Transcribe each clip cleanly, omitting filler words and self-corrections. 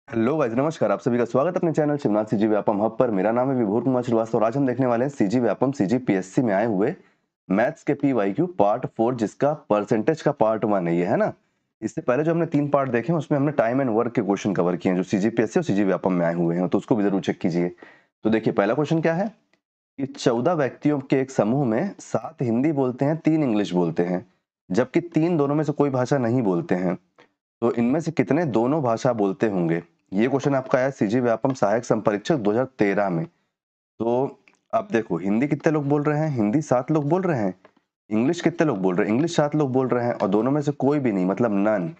Hello guys, नमस्कार। आप सभी का स्वागत है अपने channel Shivnath CG Vyapam hub पर। मेरा नाम है विभूर कुमार श्रीवास्तव और आज हम देखने वाले हैं सीजी व्यापम सीजी पीएससी में आए हुए मैथ्स के पीवाईक्यू पार्ट 4, जिसका परसेंटेज का पार्ट 1 है ये, है ना। इससे पहले जो हमने 3 पार्ट देखे हैं उसमें हमने टाइम एंड वर्क के क्वेश्चन कवर किए हैं जो सीजी पीएससी और सीजी व्यापम में आए हुए हैं, तो उसको भी जरूर चेक कीजिए। तो देखिए, पहला क्वेश्चन क्या है कि 14 व्यक्तियों के एक समूह में 7 हिंदी बोलते हैं, 3 इंग्लिश बोलते हैं, जबकि 3 दोनों में से कोई भाषा नहीं बोलते हैं। तो इनमें से कितने दोनों भाषा बोलते होंगे? ये क्वेश्चन आपका आया सीजी व्यापम सहायक संपरीक्षक 2013 में। तो आप देखो, हिंदी कितने लोग बोल रहे हैं? हिंदी 7 लोग बोल रहे हैं। इंग्लिश कितने लोग बोल रहे हैं? इंग्लिश 7 लोग बोल रहे हैं और दोनों में से कोई भी नहीं, मतलब नन।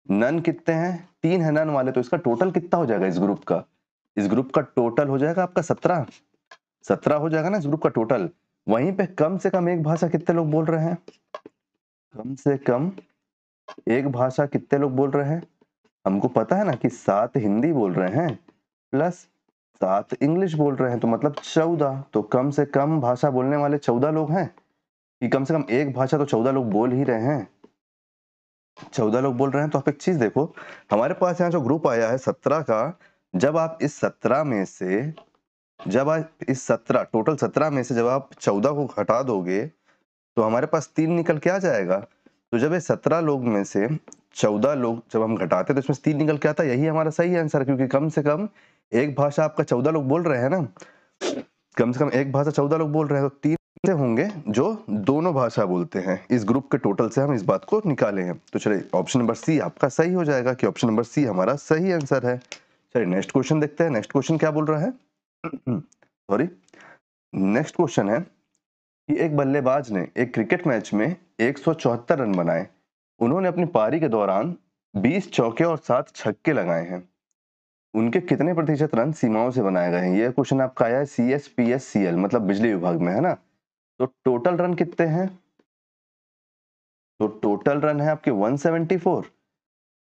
नन कितने हैं? 3 है नन वाले, तो इसका टोटल कितना हो जाएगा इस ग्रुप का? इस ग्रुप का टोटल हो जाएगा आपका 17। 17 हो जाएगा ना इस ग्रुप का टोटल। वहीं पे कम से कम एक भाषा कितने लोग बोल रहे हैं? कम से कम एक भाषा कितने लोग बोल रहे हैं? हमको पता है ना कि 7 हिंदी बोल रहे हैं प्लस 7 इंग्लिश बोल रहे हैं, तो मतलब 14। तो कम से कम भाषा बोलने वाले 14 लोग हैं कि कम से कम एक भाषा तो 14 लोग बोल ही रहे हैं। 14 लोग बोल रहे हैं, तो आप एक चीज देखो, हमारे पास यहाँ जो ग्रुप आया है 17 का, जब आप इस 17 में से जब आप इस 17 टोटल 17 में से जब आप 14 को हटा दोगे तो हमारे पास 3 निकल के आ जाएगा। तो जब ये 17 लोग में से 14 लोग जब हम घटाते तो इसमें से 3 निकल के आता है, यही हमारा सही आंसर है, क्योंकि कम से कम एक भाषा आपका 14 लोग बोल रहे हैं ना। कम से कम एक भाषा 14 लोग बोल रहे हैं, तो 3 से होंगे जो दोनों भाषा बोलते हैं। इस ग्रुप के टोटल से हम इस बात को निकाले हैं। तो चलिए, ऑप्शन नंबर सी आपका सही हो जाएगा कि ऑप्शन नंबर सी हमारा सही आंसर है। चलिए नेक्स्ट क्वेश्चन देखते हैं। नेक्स्ट क्वेश्चन क्या बोल रहा है? सॉरी, नेक्स्ट क्वेश्चन है कि एक बल्लेबाज ने एक क्रिकेट मैच में 174 रन बनाए। उन्होंने अपनी पारी के दौरान 20 चौके और 7 छक्के लगाए हैं। उनके कितने प्रतिशत रन सीमाओं से बनाए गए हैं? यह क्वेश्चन आपका आया है CSPSCL, मतलब बिजली विभाग में, है ना। तो टोटल रन कितने हैं? तो टोटल रन है आपके 174।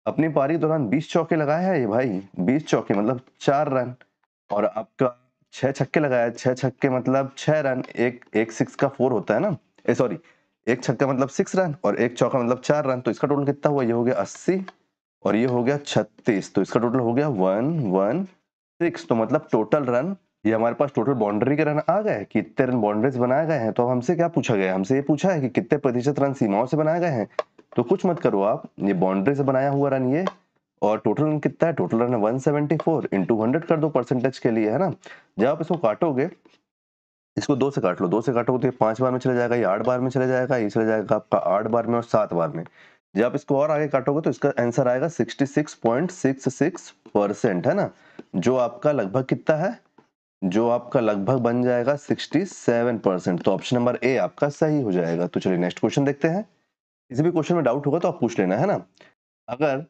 अपनी पारी के दौरान 20 चौके लगाए हैं ये भाई, 20 चौके मतलब 4 रन। और आपका 6 छक्के लगाया, 6 छक्के मतलब 6 रन। एक 6 का 4 होता है ना, सॉरी, एक छक्का मतलब 6 रन और एक चौका मतलब 4 रन। तो इसका टोटल कितना हुआ? ये हो गया 80 और ये हो गया 36। तो इसका टोटल हो गया 116। तो मतलब टोटल रन, ये हमारे पास टोटल बाउंड्री के रन आ गए कि इतने रन बाउंड्रीज बनाए गए हैं। तो अब हमसे क्या पूछा गया? हमसे ये पूछा है कि कितने प्रतिशत रन सीमाओं से बनाए गए हैं। तो कुछ मत करो आप, ये बाउंड्री से बनाया हुआ रन ये, और टोटल रन कितना है? टोटल रन है 174 इंटू 100 कर दो परसेंटेज के लिए, है ना। जब आप इसको काटोगे, इसको 2 से काट लो, 2 से काटोगे तो ये 5 बार में चले जाएगा, ये 8 बार में चले जाएगा, ये चले जाएगा आपका 8 बार में और 7 बार में। जब आप इसको और आगे काटोगे तो इसका आंसर आएगा 66.66%, है ना। जो आपका लगभग कितना है? जो आपका लगभग बन जाएगा 67%। तो ऑप्शन नंबर ए आपका सही हो जाएगा। तो चलिए नेक्स्ट क्वेश्चन देखते हैं। किसी भी क्वेश्चन में डाउट होगा तो आप पूछ लेना, है ना। अगर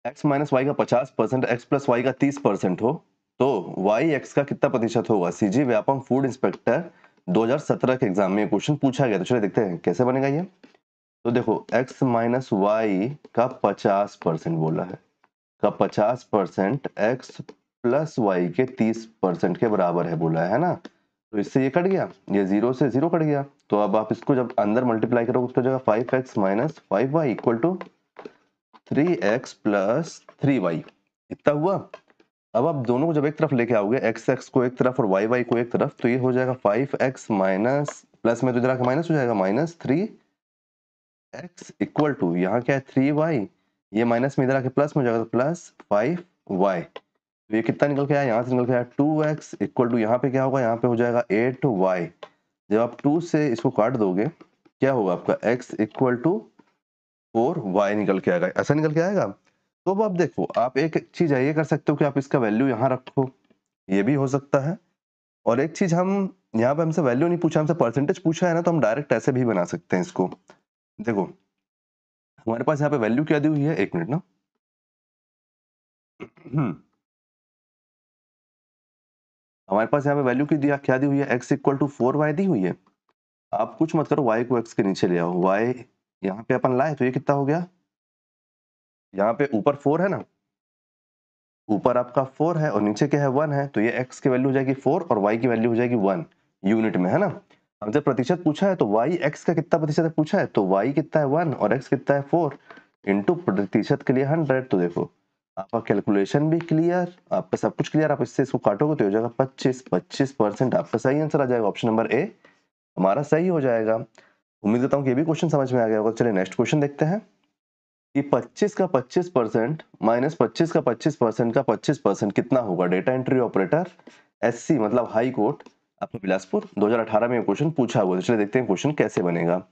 x माइनस वाई का 50%, x प्लस वाई का 30% हो, तो y x का कितना प्रतिशत होगा? सीजी व्यापम फूड इंस्पेक्टर 2017 के एग्जाम में ये क्वेश्चन पूछा गया। तो चलिए देखते हैं कैसे बनेगा ये। तो देखो, x माइनस वाई का 50% बोला है, का 50% x प्लस वाई के 30% के बराबर है बोला है ना। तो इससे ये कट गया, ये 0 से 0 कट गया। तो अब आप इसको जब अंदर मल्टीप्लाई करोगे तो जगह 5x minus 5y equal to 3x plus 3y, इतना हुआ। अब आप दोनों को जब एक तरफ लेके आओगे, x को एक तरफ और y को एक तरफ, तो ये हो जाएगा 5x माइनस प्लस में तो इधर आके माइनस हो जाएगा, माइनस 3x इक्वल टू यहाँ क्या है 3y, ये माइनस में इधर आके प्लस में हो जाएगा तो प्लस 5y। तो ये कितना निकल के आया? यहाँ से निकल के आया 2x इक्वल टू यहाँ पे क्या होगा? यहाँ पे हो जाएगा 8y। जब आप 2 से इसको काट दोगे क्या होगा आपका? x इक्वल टू 4y निकल के आएगा, ऐसा निकल के आएगा। तो अब आप देखो, आप एक चीज ये कर सकते हो कि आप इसका वैल्यू यहाँ रखो, ये भी हो सकता है। और एक चीज, हम यहाँ पे हमसे वैल्यू नहीं पूछा, हमसे परसेंटेज पूछा है ना, तो हम डायरेक्ट ऐसे भी बना सकते हैं इसको। देखो, हमारे पास यहाँ पे वैल्यू क्या दी हुई है, एक मिनट ना। हमारे पास यहाँ पे वैल्यू की दिया क्या दी हुई है? x इक्वल टू 4y दी हुई है। आप कुछ मत करो, y को x के नीचे ले आओ, y यहाँ पे अपन लाए तो ये कितना हो गया? यहाँ पे ऊपर 4 है ना, ऊपर आपका 4 है और नीचे क्या है? 1 है। तो ये x की वैल्यू हो जाएगी 4 और y की वैल्यू हो जाएगी 1 यूनिट में, है ना। हमसे प्रतिशत पूछा है तो y x का कितना प्रतिशत है पूछा है, तो y कितना है 1 और x कितना है 4 इंटू प्रतिशत के लिए 100। तो देखो आपका कैलकुलेशन भी क्लियर, आपका सब कुछ क्लियर। आप इससे इसको काटोगे तो हो जाएगा 25% आपका सही आंसर आ जाएगा। ऑप्शन नंबर ए हमारा सही हो जाएगा। उम्मीद करता हूँ कि ये भी क्वेश्चन समझ में आ गया होगा। चलिए नेक्स्ट क्वेश्चन देखते हैं कि 25 का 25% माइनस 25 का 25% का 25% कितना होगा। डेटा एंट्री ऑपरेटर एससी मतलब हाई कोर्ट आपका बिलासपुर 2018 में क्वेश्चन पूछा हुआ है। तो चलिए देखते हैं क्वेश्चन कैसे बनेगा।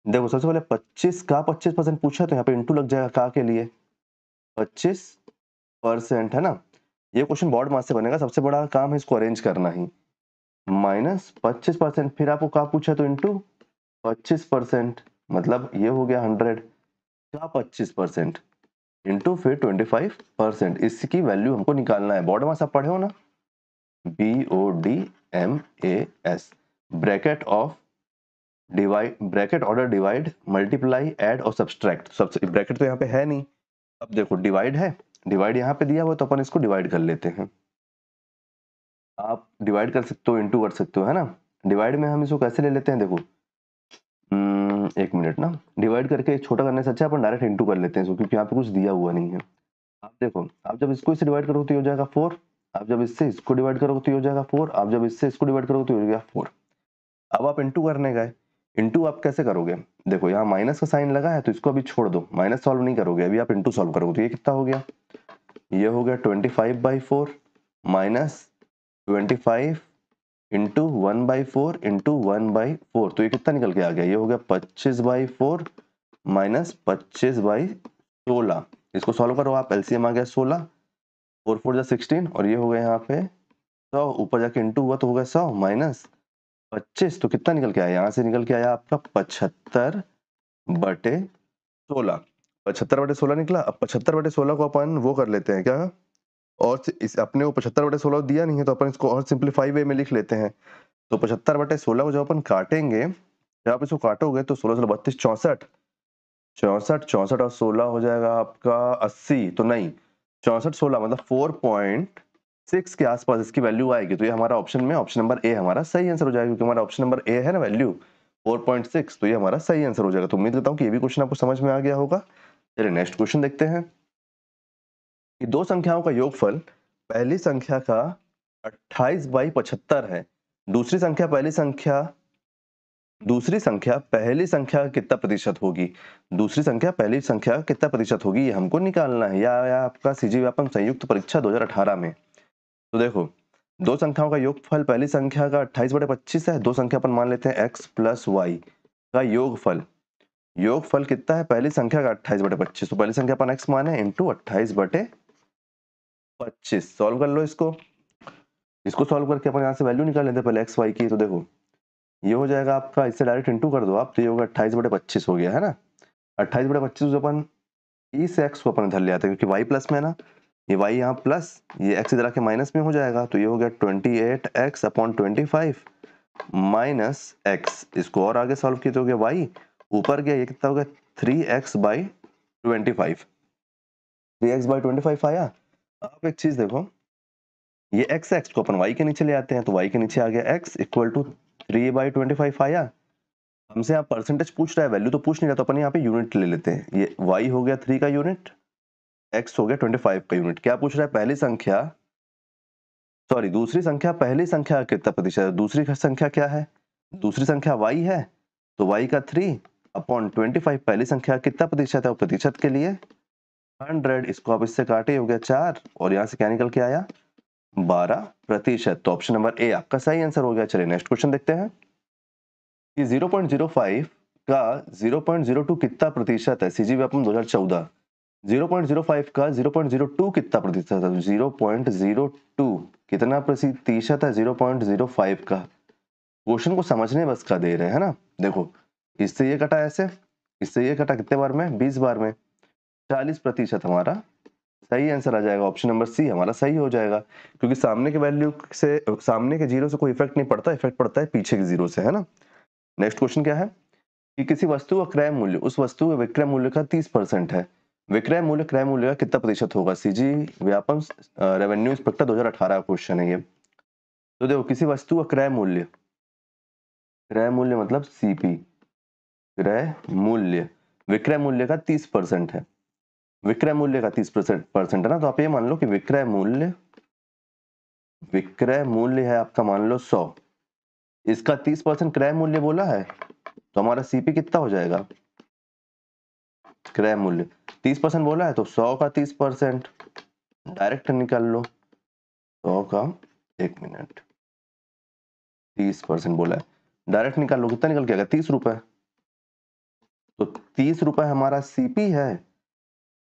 देखो सबसे पहले 25 का 25% पूछा तो यहाँ पे इंटू लग जाएगा का के लिए 25% है ना। ये क्वेश्चन बोर्ड मार्क्स से बनेगा, सबसे बड़ा काम है इसको अरेंज करना ही। माइनस 25% फिर आपको का पूछा तो इंटू 25% मतलब ये हो गया 100 का 25% इंटू फिर 25%। इसकी वैल्यू हमको निकालना है। बोर्ड मार्क्स आप पढ़े हो ना, BODMAS bracket of divide, bracket order divide multiply add और सब्सट्रैक्ट। सबसे ब्रैकेट तो यहाँ पे है नहीं। अब देखो डिवाइड है, डिवाइड यहाँ पे दिया हुआ तो अपन इसको डिवाइड कर लेते हैं। आप डिवाइड कर सकते हो, इंटू कर सकते हो, है ना। डिवाइड में हम इसको कैसे ले लेते हैं, देखो एक मिनट ना, डिवाइड करके छोटा करने से अच्छा अपन डायरेक्ट इंटू कर लेते हैं इसको, क्योंकि यहाँ पे कुछ दिया हुआ नहीं है। आप देखो, आप जब इसको इससे डिवाइड करोगे तो ये हो जाएगा 4, आप जब इससे इसको डिवाइड करोगे तो ये हो जाएगा 4, आप जब इससे इसको डिवाइड करोगे तो ये हो जाएगा 4। अब आप इंटू करने गए, इंटू आप कैसे करोगे, देखो यहाँ माइनस का साइन लगा है तो इसको अभी छोड़ दो, माइनस सॉल्व नहीं करोगे, अभी आप इंटू सॉल्व करोगे तो ये कितना हो गया, ये हो गया 25/4 माइनस 25 इंटू 1/4 इंटू 1/4, तो ये कितना निकल के आ गया, ये हो गया 25/4 माइनस 25/16। इसको सॉल्व करो आप, एलसीएम आ गया 16, 4 4 16 और ये हो गया यहाँ पे 100, ऊपर जाके इंटू हुआ तो हो गया 100 माइनस 25, तो कितना निकल के आया, यहाँ से निकल के आया आपका 75/16। 75/16 निकला। अब 75/16 को अपन वो कर लेते हैं क्या, और इस अपने को 75/16 दिया नहीं है तो अपन इसको और सिंपलीफाई वे में लिख लेते हैं। तो 75/16 को जब अपन काटेंगे, जब आप इसको काटोगे तो 16 16 32 64 64 64 और 16 हो जाएगा आपका 80, तो नहीं 64 16 मतलब 4.6 के आसपास इसकी वैल्यू आएगी। तो ये हमारा ऑप्शन में ऑप्शन नंबर ए हमारा सही आंसर हो जाएगा, क्योंकि हमारा ऑप्शन नंबर ए है ना वैल्यू 4.6, तो ये हमारा सही आंसर हो जाएगा। तो उम्मीद करता हूँ कि ये भी क्वेश्चन आपको समझ में आ गया होगा। चलिए नेक्स्ट क्वेश्चन देखते हैं कि दो संख्याओं का योगफल पहली संख्या का 28/75 है, दूसरी संख्या पहली संख्या पहली संख्या का कितना प्रतिशत होगी, दूसरी संख्या पहली संख्या का कितना प्रतिशत होगी, ये हमको निकालना है। या आपका सीजी व्यापम संयुक्त परीक्षा 2018 में। तो देखो दो संख्याओं का योगफल पहली संख्या का 28/25 है, दो संख्या अपन मान लेते हैं x प्लस वाई का योगफल, योगफल कितना है पहली संख्या का 28/25, तो पहली संख्या अपन x माने इंटू 28/25। सॉल्व कर लो इसको, इसको सॉल्व करके अपन यहाँ से वैल्यू निकाल लेते हैं पहले x y की। तो देखो ये हो जाएगा आपका, इससे डायरेक्ट इंटू कर दो आप, तो ये होगा 28/25 हो गया है ना। 28/25 अपन ई से x को अपन इधर ले आते हैं, क्योंकि y प्लस में है ना, ये y यहाँ प्लस, ये x इधर आके माइनस में हो जाएगा, तो ये हो गया 28x/25 माइनस x। इसको और आगे सॉल्व किए तो हो गया y, ऊपर गया ये कितना हो गया 3x/25, 3x/25 आया। आप एक चीज देखो, ये x को अपन y के नीचे ले आते हैं, तो y के नीचे आ गया x इक्वल टू 3/25 आया। हमसे यहाँ परसेंटेज पूछ रहा है, वैल्यू तो पूछ नहीं रहा, तो अपन यहाँ पे यूनिट ले लेते हैं। ये y हो गया 3 का यूनिट, x हो गया 25 का यूनिट। क्या पूछ रहा है, पहली संख्या सॉरी दूसरी संख्या पहली संख्या का कितना प्रतिशत है, दूसरी संख्या क्या है, दूसरी संख्या y है, तो y का 3/25 पहली संख्या कितना प्रतिशत है, वो प्रतिशत के लिए 100, इसको आप इससे काटे हो गया 4 और यहाँ से क्या निकल के आया 12%। तो ऑप्शन नंबर ए आपका सही आंसर हो गया। चलिए नेक्स्ट क्वेश्चन देखते हैं कि 0.05 का 0.02 कितना प्रतिशत है, सीजी व्यापम 2014। 0.05 का 0.02 कितना प्रतिशत है, 0.02 कितना प्रतिशत है 0.05 का। क्वेश्चन को समझने बस का दे रहे हैं ना। देखो इससे ये कटा ऐसे, इससे ये कटा कितने बार में 20 बार में, 40% हमारा सही आंसर आ जाएगा। ऑप्शन नंबर सी हमारा सही हो जाएगा, क्योंकि सामने के वैल्यू से, सामने के जीरो से कोई इफेक्ट नहीं पड़ता, इफेक्ट पड़ता है पीछे के जीरो से, है ना। नेक्स्ट क्वेश्चन क्या है कि किसी वस्तु का क्रय मूल्य उस वस्तु के विक्रय मूल्य का 30% है, विक्रय मूल्य क्रय मूल्य का कितना प्रतिशत होगा। सीजी व्यापम रेवेन्यू इंस्पेक्टर 2018 का क्वेश्चन है ये। तो देखो किसी वस्तु का क्रय मूल्य मतलब सीपी, क्रय मूल्य विक्रय मूल्य का 30% है, विक्रय मूल्य का 30% है ना, तो आप ये मान लो कि विक्रय मूल्य है आपका मान लो 100, इसका 30% क्रय मूल्य बोला है, तो हमारा सीपी कितना हो जाएगा? क्रय मूल्य 30% बोला है तो 100 का 30% डायरेक्ट निकाल लो। 100 का 1 मिनट 30% बोला है, डायरेक्ट निकाल लो, कितना निकल के आएगा? 30 रुपए। तो 30 रुपए हमारा सीपी है,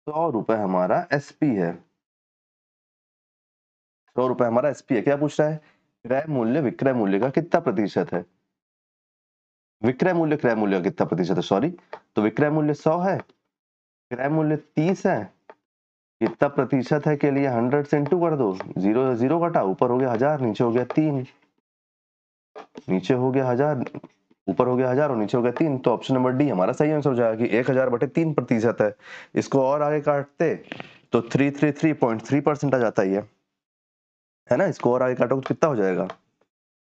100 रुपए हमारा एसपी है। 100 रुपए हमारा एसपी है। क्या पूछ रहा है? क्रय मूल्य विक्रय मूल्य का कितना प्रतिशत है? विक्रय मूल्य क्रय मूल्य का कितना प्रतिशत है, सॉरी। तो विक्रय मूल्य 100 है, क्रय मूल्य 30 है, कितना प्रतिशत है के लिए 100 से इंटू कर दो, 0 0 घटा, ऊपर हो गया 1000, नीचे हो गया 3, नीचे हो गया 1000, ऊपर हो गया 1000 और नीचे हो गया 3। तो ऑप्शन नंबर डी हमारा सही आंसर हो जाएगा कि 1000/3% है। इसको और आगे काटते तो 333.3% आ जाता है ना। इसको और आगे काटो तो कितना हो जाएगा?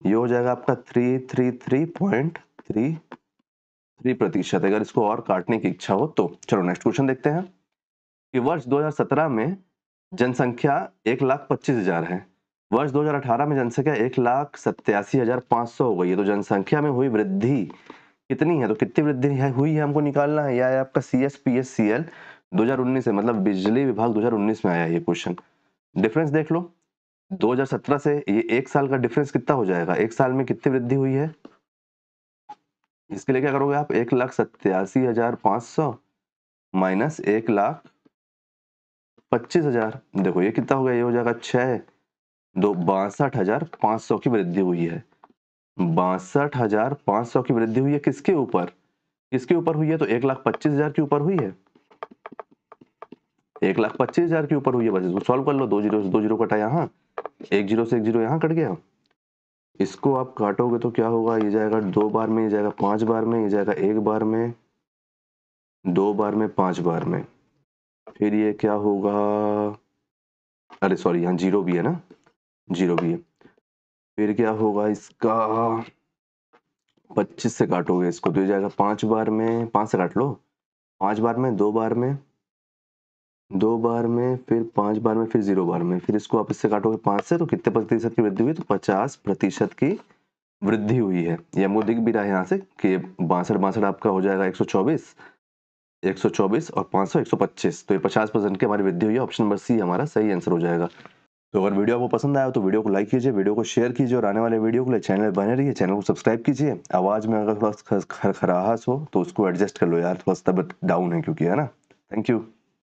ये हो जाएगा आपका 333.33%। अगर इसको और काटने की इच्छा हो तो चलो नेक्स्ट क्वेश्चन देखते हैं कि वर्ष 2017 में जनसंख्या 1,25,000 है, वर्ष 2018 में जनसंख्या 1,87,500 हो गई है। तो जनसंख्या में हुई वृद्धि कितनी है? तो कितनी वृद्धि हुई है हमको निकालना है। या आपका CSPSCL 2019 से, मतलब बिजली विभाग 2019 में आया ये क्वेश्चन। डिफरेंस देख लो, 2017 से ये एक साल का डिफरेंस कितना हो जाएगा? एक साल में कितनी वृद्धि हुई है? इसके लिए क्या करोगे आप? 1,87,500 माइनस 1,25,000। देखो ये कितना हो गया? ये हो जाएगा 6 2 62,500 की वृद्धि हुई है। 62,500 की वृद्धि हुई है किसके ऊपर? किसके ऊपर हुई है? तो 1,25,000 के ऊपर हुई है। 1,25,000 के ऊपर हुई है। बस इसको सॉल्व कर लो। 2 जीरो से 2 जीरो कटा यहाँ, 1 जीरो से 1 जीरो यहाँ कट गया। इसको आप काटोगे तो क्या होगा? ये जाएगा 2 बार में, ये जाएगा 5 बार में, ये जाएगा 1 बार में, 2 बार में, 5 बार में। फिर ये क्या होगा? अरे सॉरी, यहाँ जीरो भी है ना, जीरो भी है। फिर क्या होगा इसका? 25 से काटोगे इसको तो ये जाएगा 5 बार में, 5 से काट लो, 5 बार में, 2 बार में, 2 बार में, फिर 5 बार में, फिर 0 बार में। फिर इसको आप इससे काटोगे 5 से तो कितने प्रतिशत की वृद्धि हुई? तो 50% की वृद्धि हुई है। ये हमको दिख भी रहा है यहाँ से कि 62 आपका हो जाएगा 124, 124 और 500 125। तो ये 50% की हमारी वृद्धि हुई है। ऑप्शन नंबर सी हमारा सही आंसर हो जाएगा। तो अगर वीडियो आपको पसंद आया तो वीडियो को लाइक कीजिए, वीडियो को शेयर कीजिए और आने वाले वीडियो के लिए चैनल बने रहिए, चैनल को सब्सक्राइब कीजिए। आवाज में अगर थोड़ा खराहस हो तो उसको एडजस्ट कर लो यार, थोड़ा सा तबीयत डाउन है क्योंकि, है ना। Thank you.